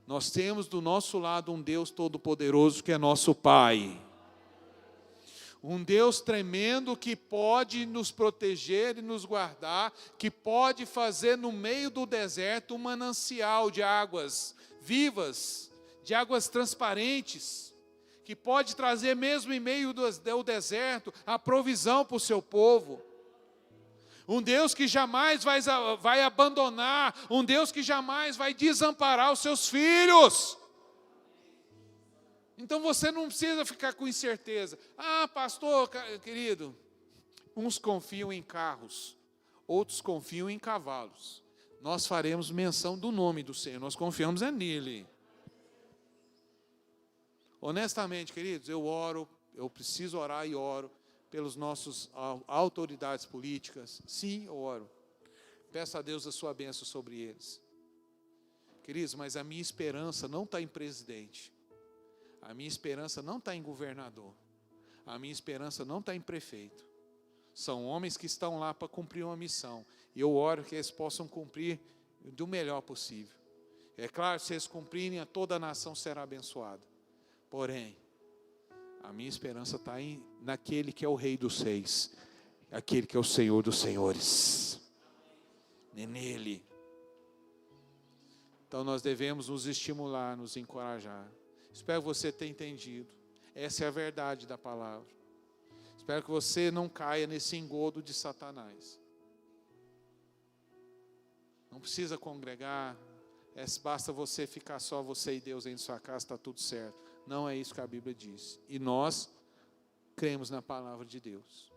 Speaker 1: Nós temos do nosso lado um Deus todo-poderoso, que é nosso Pai. Um Deus tremendo que pode nos proteger e nos guardar, que pode fazer no meio do deserto um manancial de águas vivas, de águas transparentes, que pode trazer mesmo em meio do deserto a provisão para o seu povo. Um Deus que jamais vai abandonar, um Deus que jamais vai desamparar os seus filhos. Então você não precisa ficar com incerteza. Ah, pastor, querido, uns confiam em carros, outros confiam em cavalos. Nós faremos menção do nome do Senhor, nós confiamos nele. Honestamente, queridos, eu preciso orar e oro pelos nossos autoridades políticas. Sim, eu oro. Peço a Deus a sua bênção sobre eles. Queridos, mas a minha esperança não está em presidente. A minha esperança não está em governador. A minha esperança não está em prefeito. São homens que estão lá para cumprir uma missão. E eu oro que eles possam cumprir do melhor possível. É claro, se eles cumprirem, toda a nação será abençoada. Porém, A minha esperança está naquele que é o Rei dos Reis, aquele que é o Senhor dos Senhores. É nele. Então nós devemos nos estimular, nos encorajar. Espero que você tenha entendido. Essa é a verdade da palavra. Espero que você não caia nesse engodo de Satanás. Não precisa congregar. Basta você ficar só você e Deus em sua casa, está tudo certo. Não é isso que a Bíblia diz. E nós cremos na palavra de Deus.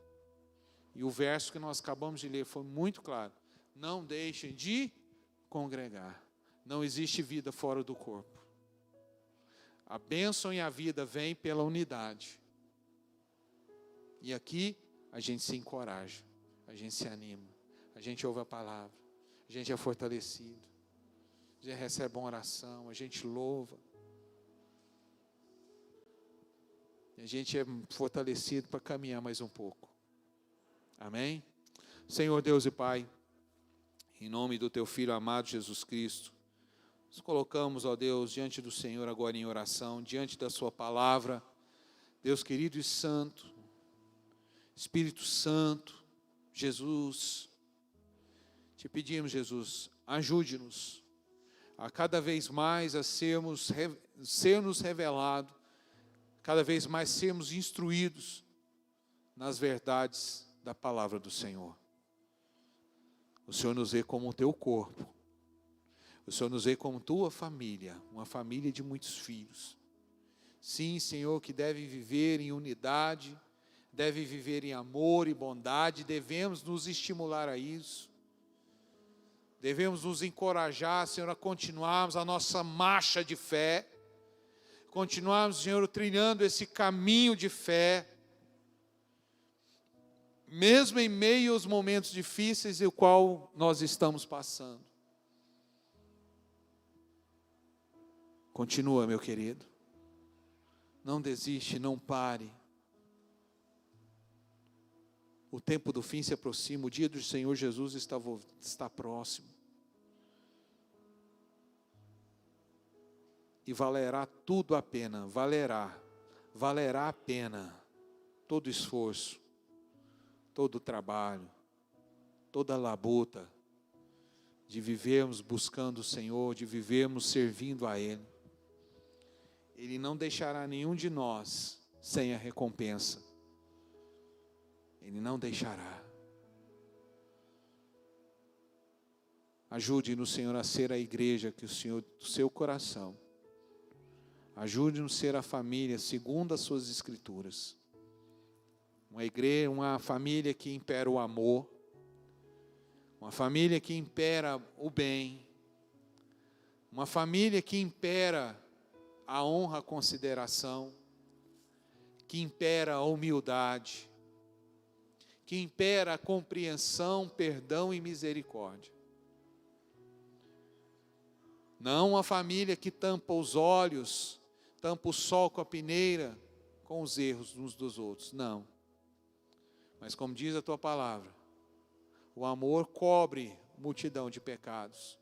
Speaker 1: E o verso que nós acabamos de ler foi muito claro. Não deixem de congregar. Não existe vida fora do corpo. A bênção e a vida vêm pela unidade. E aqui a gente se encoraja, a gente se anima, a gente ouve a palavra, a gente é fortalecido, a gente recebe uma oração, a gente louva. E a gente é fortalecido para caminhar mais um pouco. Amém? Senhor Deus e Pai, em nome do Teu Filho amado Jesus Cristo, nos colocamos, ó Deus, diante do Senhor agora em oração, diante da Sua palavra. Deus querido e santo, Espírito Santo, Jesus, te pedimos, Jesus, ajude-nos a cada vez mais a ser-nos revelado, cada vez mais sermos instruídos nas verdades da palavra do Senhor. O Senhor nos vê como o teu corpo. O Senhor nos vê como tua família, uma família de muitos filhos. Sim, Senhor, que deve viver em unidade, deve viver em amor e bondade, devemos nos estimular a isso. Devemos nos encorajar, Senhor, a continuarmos a nossa marcha de fé, continuarmos, Senhor, trilhando esse caminho de fé, mesmo em meio aos momentos difíceis e o qual nós estamos passando. Continua, meu querido. Não desiste, não pare. O tempo do fim se aproxima, o dia do Senhor Jesus está próximo. E valerá tudo a pena, valerá a pena todo esforço, todo trabalho, toda a labuta de vivermos buscando o Senhor, de vivermos servindo a Ele. Ele não deixará nenhum de nós sem a recompensa. Ele não deixará. Ajude-nos, Senhor, a ser a igreja que o Senhor, do seu coração. Ajude-nos a ser a família segundo as suas escrituras. Uma igreja, uma família que impera o amor. Uma família que impera o bem. Uma família que impera a honra, a consideração. Que impera a humildade. Que impera a compreensão, perdão e misericórdia. Não uma família que tampa os olhos, tampa o sol com a peneira, com os erros uns dos outros. Não. Mas como diz a tua palavra, o amor cobre multidão de pecados.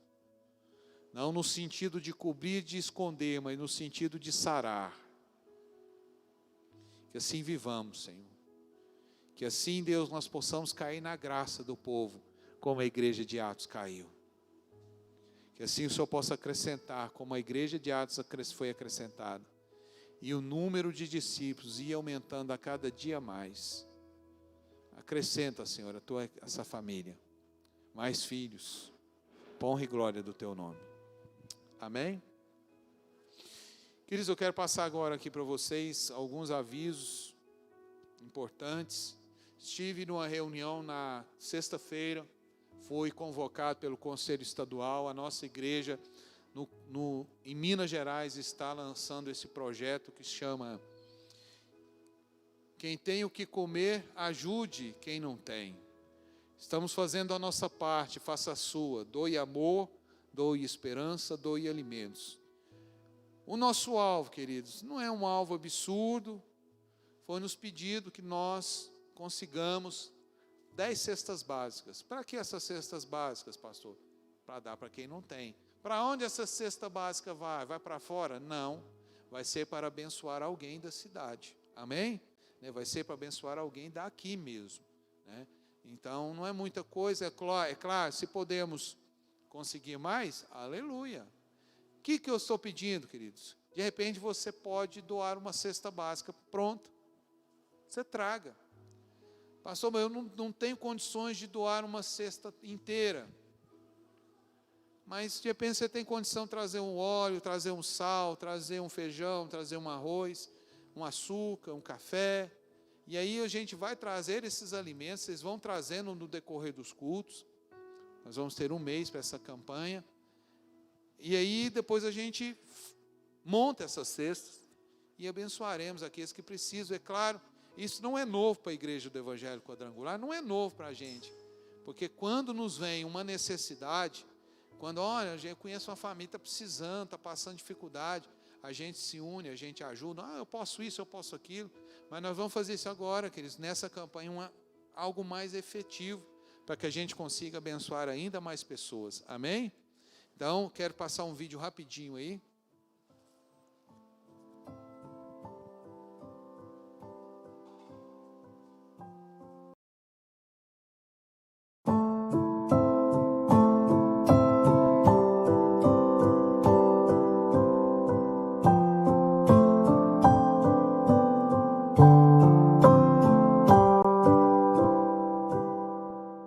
Speaker 1: Não no sentido de cobrir, de esconder, mas no sentido de sarar. Que assim vivamos, Senhor. Que assim, Deus, nós possamos cair na graça do povo, como a igreja de Atos caiu. Que assim o Senhor possa acrescentar, como a igreja de Atos foi acrescentada. E o número de discípulos ia aumentando a cada dia mais. Acrescenta, Senhor, essa família. Mais filhos. Honra e glória do teu nome. Amém? Queridos, eu quero passar agora aqui para vocês alguns avisos importantes. Estive numa reunião na sexta-feira, fui convocado pelo Conselho Estadual. A nossa igreja em Minas Gerais está lançando esse projeto que se chama Quem tem o que comer, ajude quem não tem. Estamos fazendo a nossa parte, faça a sua. Doe amor, doe esperança, doe alimentos. O nosso alvo, queridos, não é um alvo absurdo. Foi nos pedido que nós consigamos 10 cestas básicas. Para que essas cestas básicas, pastor? Para dar para quem não tem. Para onde essa cesta básica vai? Vai para fora? Não. Vai ser para abençoar alguém da cidade. Amém? Vai ser para abençoar alguém daqui mesmo, né? Então, não é muita coisa, é claro, se podemos conseguir mais, aleluia. O que eu estou pedindo, queridos? De repente você pode doar uma cesta básica, pronto, você traga. Pastor, mas eu não tenho condições de doar uma cesta inteira. Mas de repente você tem condição de trazer um óleo, trazer um sal, trazer um feijão, trazer um arroz, um açúcar, um café. E aí a gente vai trazer esses alimentos, vocês vão trazendo no decorrer dos cultos. Nós vamos ter um mês para essa campanha. E aí depois a gente monta essas cestas e abençoaremos aqueles que precisam. É claro, isso não é novo para a Igreja do Evangelho Quadrangular, não é novo para a gente. Porque quando nos vem uma necessidade, quando, olha, eu conheço uma família que está precisando, está passando dificuldade, a gente se une, a gente ajuda. Eu posso isso, eu posso aquilo. Mas nós vamos fazer isso agora, queridos, nessa campanha, algo mais efetivo, para que a gente consiga abençoar ainda mais pessoas. Amém? Então, quero passar um vídeo rapidinho aí.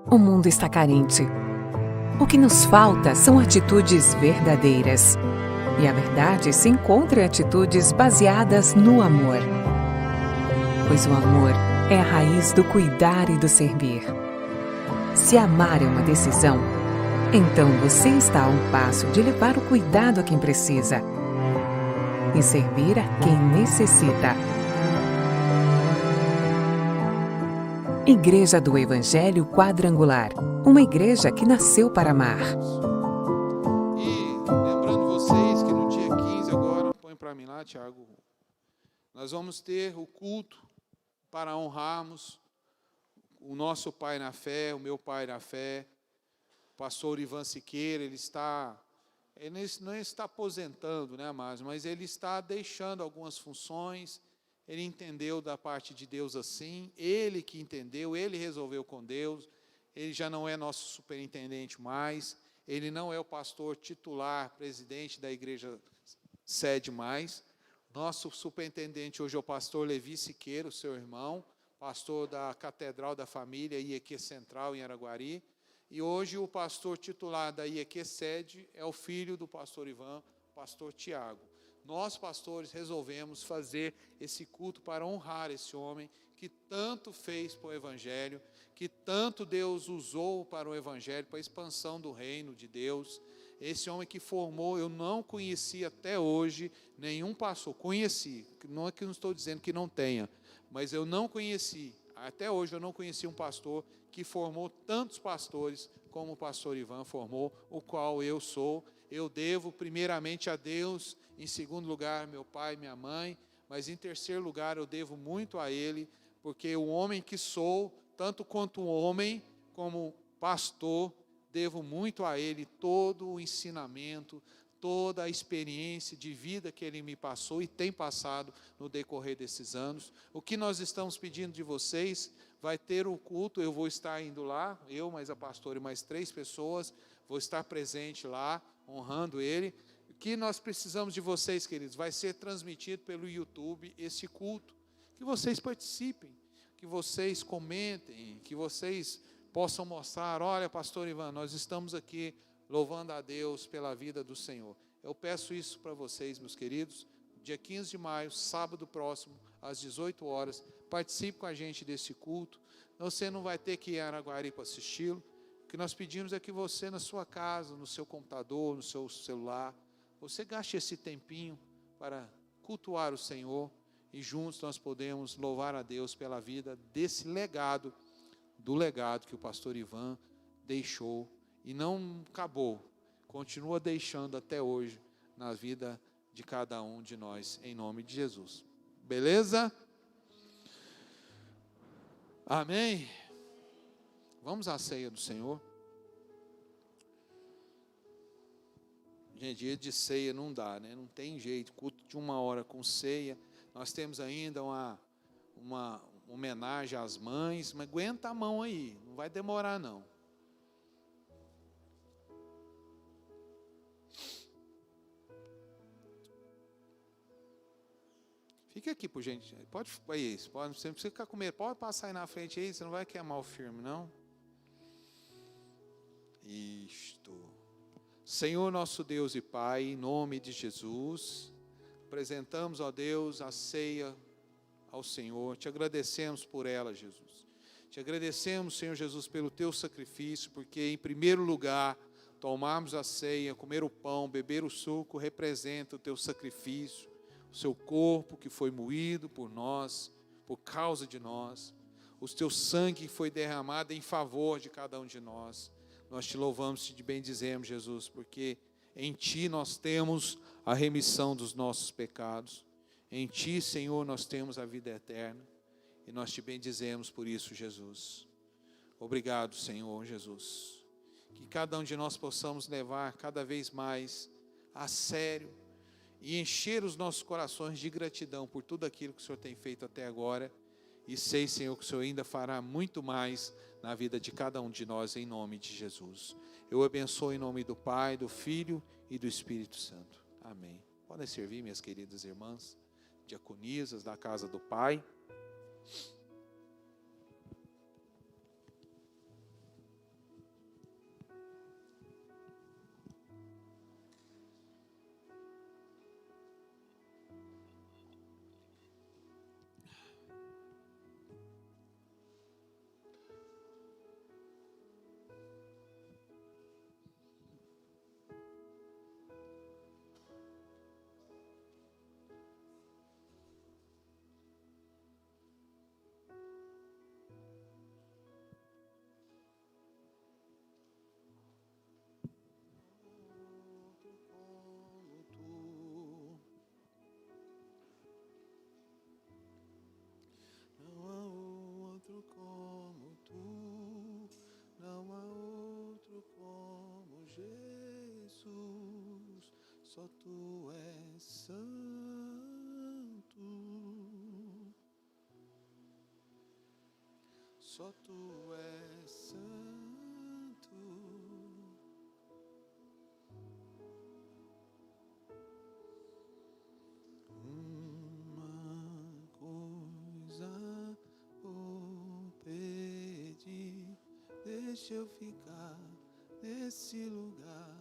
Speaker 2: O mundo está carente. O que nos falta são atitudes verdadeiras. E a verdade se encontra em atitudes baseadas no amor. Pois o amor é a raiz do cuidar e do servir. Se amar é uma decisão, então você está a um passo de levar o cuidado a quem precisa e servir a quem necessita. Igreja do Evangelho Quadrangular, uma igreja que nasceu para amar.
Speaker 1: E lembrando vocês que no dia 15 agora, põe para mim lá, Tiago, nós vamos ter o culto para honrarmos o nosso pai na fé, o meu pai na fé, o pastor Ivan Siqueira. Ele não está aposentando, né, mas ele está deixando algumas funções. Ele entendeu da parte de Deus assim, ele que entendeu, ele resolveu com Deus. Ele já não é nosso superintendente mais, ele não é o pastor titular, presidente da igreja sede mais. Nosso superintendente hoje é o pastor Levi Siqueira, o seu irmão, pastor da Catedral da Família, IEQ Central, em Araguari. E hoje o pastor titular da IEQ sede é o filho do pastor Ivan, pastor Tiago. Nós, pastores, resolvemos fazer esse culto para honrar esse homem que tanto fez para o Evangelho, que tanto Deus usou para o Evangelho, para a expansão do reino de Deus. Esse homem que formou, eu não conheci até hoje nenhum pastor, conheci, não é que eu não estou dizendo que não tenha, mas eu não conheci, até hoje eu não conheci um pastor que formou tantos pastores como o pastor Ivan formou, o qual eu sou. Eu devo primeiramente a Deus, em segundo lugar meu pai e minha mãe, mas em terceiro lugar eu devo muito a ele, porque o homem que sou, tanto quanto homem, como pastor, devo muito a ele todo o ensinamento, toda a experiência de vida que ele me passou e tem passado no decorrer desses anos. O que nós estamos pedindo de vocês, vai ter o culto, eu vou estar indo lá, eu, mais a pastora e mais 3 pessoas, vou estar presente lá, honrando ele. O que nós precisamos de vocês, queridos, vai ser transmitido pelo YouTube esse culto, que vocês participem, que vocês comentem, que vocês possam mostrar, olha, pastor Ivan, nós estamos aqui louvando a Deus pela vida do Senhor. Eu peço isso para vocês, meus queridos, dia 15 de maio, sábado próximo, às 18 horas, participe com a gente desse culto. Você não vai ter que ir a Araguari para assisti-lo. O que nós pedimos é que você, na sua casa, no seu computador, no seu celular, você gaste esse tempinho para cultuar o Senhor, e juntos nós podemos louvar a Deus pela vida desse legado, do legado que o pastor Ivan deixou, e não acabou, continua deixando até hoje na vida de cada um de nós, em nome de Jesus. Beleza? Amém? Vamos à ceia do Senhor. Gente, dia de ceia não dá, né? Não tem jeito, culto de 1 hora com ceia. Nós temos ainda uma homenagem às mães, mas aguenta a mão aí, não vai demorar não. Fica aqui, por gente. Pode, aí, você não precisa ficar com medo. Pode passar aí na frente aí, você não vai queimar o firme, não. Isto. Senhor nosso Deus e Pai, em nome de Jesus, apresentamos, ó Deus, a ceia ao Senhor. Te agradecemos por ela, Jesus. Te agradecemos, Senhor Jesus, pelo teu sacrifício, porque em primeiro lugar, tomarmos a ceia, comer o pão, beber o suco, representa o teu sacrifício, o seu corpo que foi moído por nós, por causa de nós, o teu sangue que foi derramado em favor de cada um de nós. Nós te louvamos e te bendizemos, Jesus, porque em ti nós temos a remissão dos nossos pecados. Em ti, Senhor, nós temos a vida eterna. E nós te bendizemos por isso, Jesus. Obrigado, Senhor Jesus. Que cada um de nós possamos levar cada vez mais a sério e encher os nossos corações de gratidão por tudo aquilo que o Senhor tem feito até agora. E sei, Senhor, que o Senhor ainda fará muito mais na vida de cada um de nós, em nome de Jesus. Eu abençoo em nome do Pai, do Filho e do Espírito Santo. Amém. Podem servir, minhas queridas irmãs, diaconisas da casa do Pai. Só tu és santo, só tu és santo, uma coisa vou pedir, deixa eu ficar nesse lugar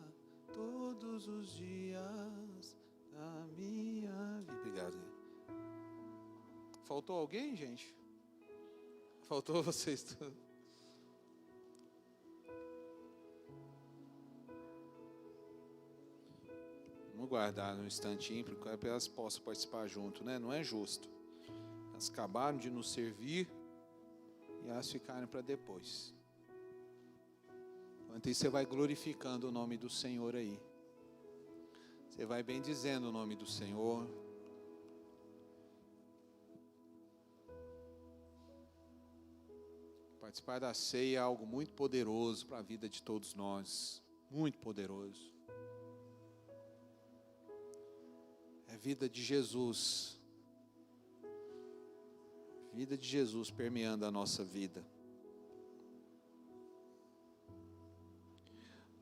Speaker 1: todos os dias da minha vida. Obrigado. Faltou alguém, gente? Faltou vocês todos. Vamos guardar um instantinho para que elas possam participar junto, né? Não é justo. Elas acabaram de nos servir e elas ficaram para depois. Enquanto isso, você vai glorificando o nome do Senhor aí. Você vai bendizendo o nome do Senhor. Participar da ceia é algo muito poderoso para a vida de todos nós. Muito poderoso. É vida de Jesus. Vida de Jesus permeando a nossa vida.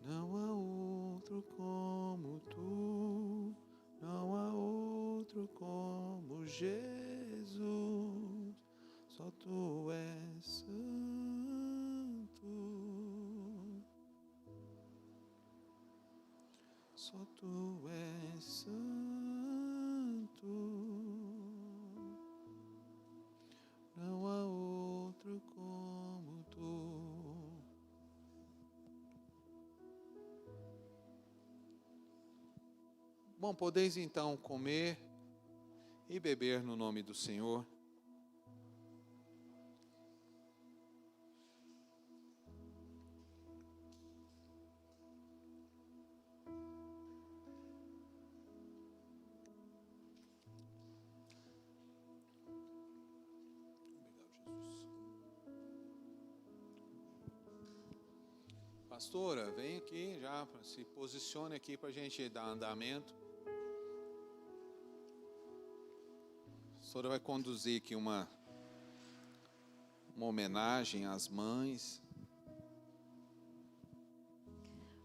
Speaker 1: Não há outro como tu, não há outro como Jesus, só tu és santo, só tu és santo, não há outro como tu. Bom, podeis então comer e beber no nome do Senhor. Pastora, vem aqui já, se posicione aqui para a gente dar andamento. A pastora vai conduzir aqui uma uma homenagem às mães.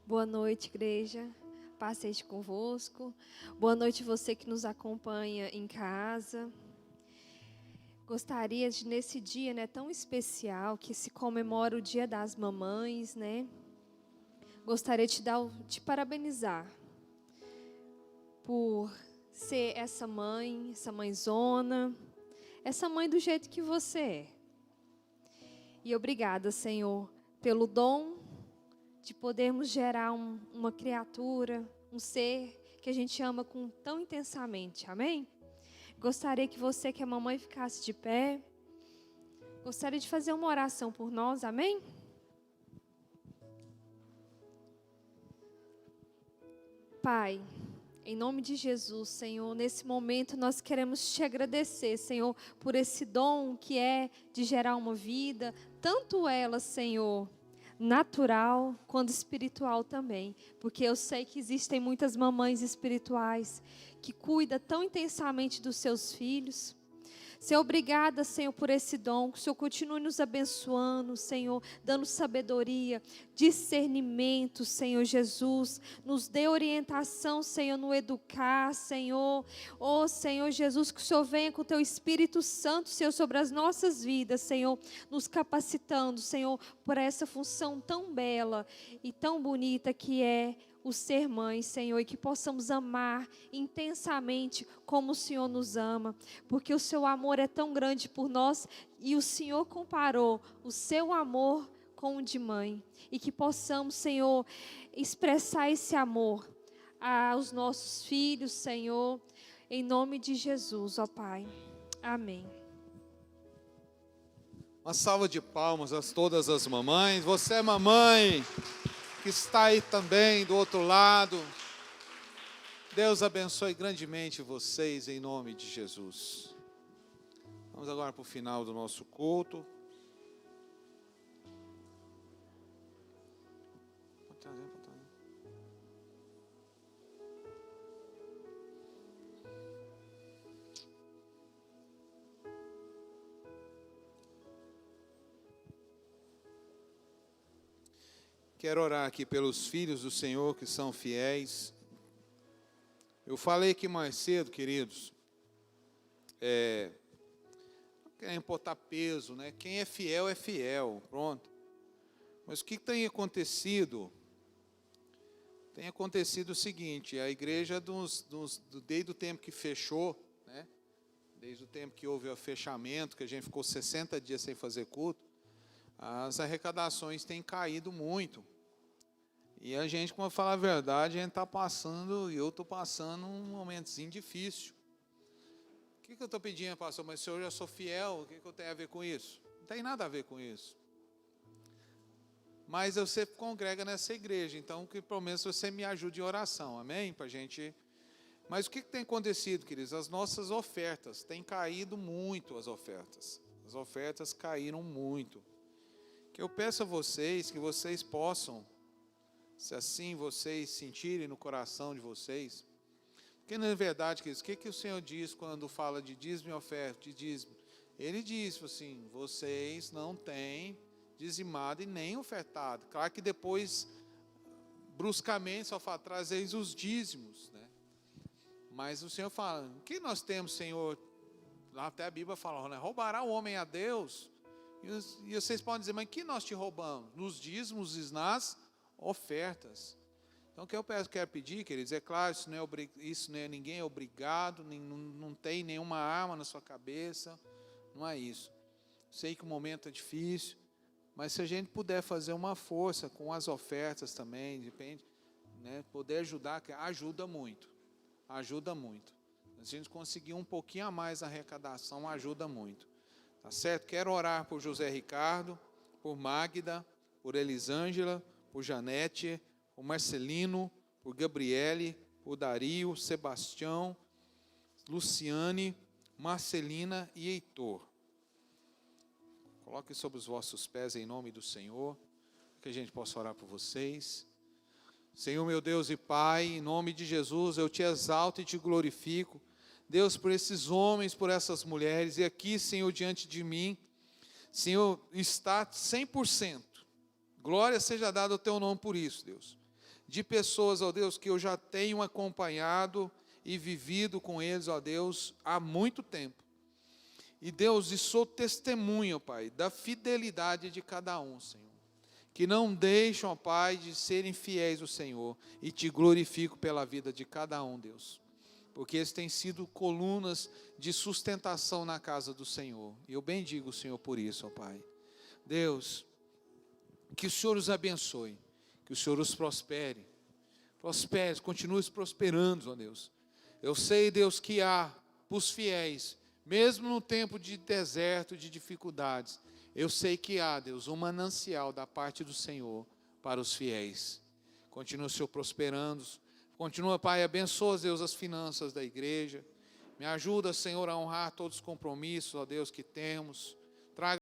Speaker 3: Boa noite, igreja. Paz seja convosco. Boa noite você que nos acompanha em casa. Gostaria de, nesse dia, né, tão especial, que se comemora o Dia das Mamães, né? Gostaria de te parabenizar por ser essa mãezona, essa mãe do jeito que você é. E obrigada, Senhor, pelo dom de podermos gerar uma criatura, um ser que a gente ama tão intensamente, amém? Gostaria que você, que é mamãe, ficasse de pé. Gostaria de fazer uma oração por nós, amém? Pai, em nome de Jesus, Senhor, nesse momento nós queremos te agradecer, Senhor, por esse dom que é de gerar uma vida, tanto ela, Senhor, natural quanto espiritual também, porque eu sei que existem muitas mamães espirituais que cuidam tão intensamente dos seus filhos. Senhor, obrigada, Senhor, por esse dom, que o Senhor continue nos abençoando, Senhor, dando sabedoria, discernimento, Senhor Jesus, nos dê orientação, Senhor, no educar, Senhor, Senhor Jesus, que o Senhor venha com o Teu Espírito Santo, Senhor, sobre as nossas vidas, Senhor, nos capacitando, Senhor, por essa função tão bela e tão bonita que é o ser mãe, Senhor, e que possamos amar intensamente como o Senhor nos ama, porque o seu amor é tão grande por nós e o Senhor comparou o seu amor com o de mãe, e que possamos, Senhor, expressar esse amor aos nossos filhos, Senhor, em nome de Jesus, ó Pai. Amém.
Speaker 1: Uma salva de palmas a todas as mamães. Você é mamãe que está aí também do outro lado. Deus abençoe grandemente vocês em nome de Jesus. Vamos agora para o final do nosso culto. Quero orar aqui pelos filhos do Senhor que são fiéis. Eu falei aqui mais cedo, queridos, não querem botar peso, né? Quem é fiel, pronto. Mas o que tem acontecido? Tem acontecido o seguinte: a igreja, desde o tempo que fechou, né? Desde o tempo que houve o fechamento, que a gente ficou 60 dias sem fazer culto, as arrecadações têm caído muito. E a gente, como eu falar a verdade, a gente está passando, e eu estou passando um momentozinho difícil. O que eu estou pedindo, pastor? Mas se eu já sou fiel, o que eu tenho a ver com isso? Não tem nada a ver com isso. Mas eu sempre congrego nessa igreja, então que pelo menos você me ajude em oração, amém? Pra gente. Mas o que tem acontecido, queridos? As nossas ofertas têm caído muito, as ofertas caíram muito. Que eu peço a vocês que vocês possam, se assim vocês sentirem no coração de vocês, porque na verdade, queridos, o que o Senhor diz quando fala de dízimo e oferta, de dízimo? Ele diz assim: vocês não têm dizimado e nem ofertado. Claro que depois, bruscamente, só fala, trazeis os dízimos, né? Mas o Senhor fala: o que nós temos, Senhor? Lá até a Bíblia fala, né? Roubará o homem a Deus? E vocês podem dizer: mas que nós te roubamos? Nos dízimos e nas ofertas. Então o que eu quero pedir, queridos, é claro, ninguém é obrigado, não tem nenhuma arma na sua cabeça, não é isso. Sei que o momento é difícil, mas se a gente puder fazer uma força com as ofertas também, depende, né, poder ajudar, ajuda muito. Se a gente conseguir um pouquinho a mais na arrecadação, ajuda muito. Tá certo? Quero orar por José Ricardo, por Magda, por Elisângela, por Janete, por Marcelino, por Gabriele, por Dario, Sebastião, Luciane, Marcelina e Heitor. Coloque sobre os vossos pés em nome do Senhor, que a gente possa orar por vocês. Senhor, meu Deus e Pai, em nome de Jesus, eu te exalto e te glorifico, Deus, por esses homens, por essas mulheres, e aqui, Senhor, diante de mim, Senhor, está 100%. Glória seja dada ao teu nome por isso, Deus. De pessoas, ó Deus, que eu já tenho acompanhado e vivido com eles, ó Deus, há muito tempo. E Deus, e sou testemunha, ó Pai, da fidelidade de cada um, Senhor. Que não deixam, ó Pai, de serem fiéis ao Senhor. E te glorifico pela vida de cada um, Deus. Porque eles têm sido colunas de sustentação na casa do Senhor. E eu bendigo o Senhor por isso, ó Pai. Deus, que o Senhor os abençoe. Que o Senhor os prospere. Prospere, continue prosperando, ó Deus. Eu sei, Deus, que há para os fiéis, mesmo no tempo de deserto, de dificuldades, eu sei que há, Deus, um manancial da parte do Senhor para os fiéis. Continua o Senhor prosperando. Continua, Pai, abençoa, Deus, as finanças da igreja. Me ajuda, Senhor, a honrar todos os compromissos, ó Deus, que temos. Traga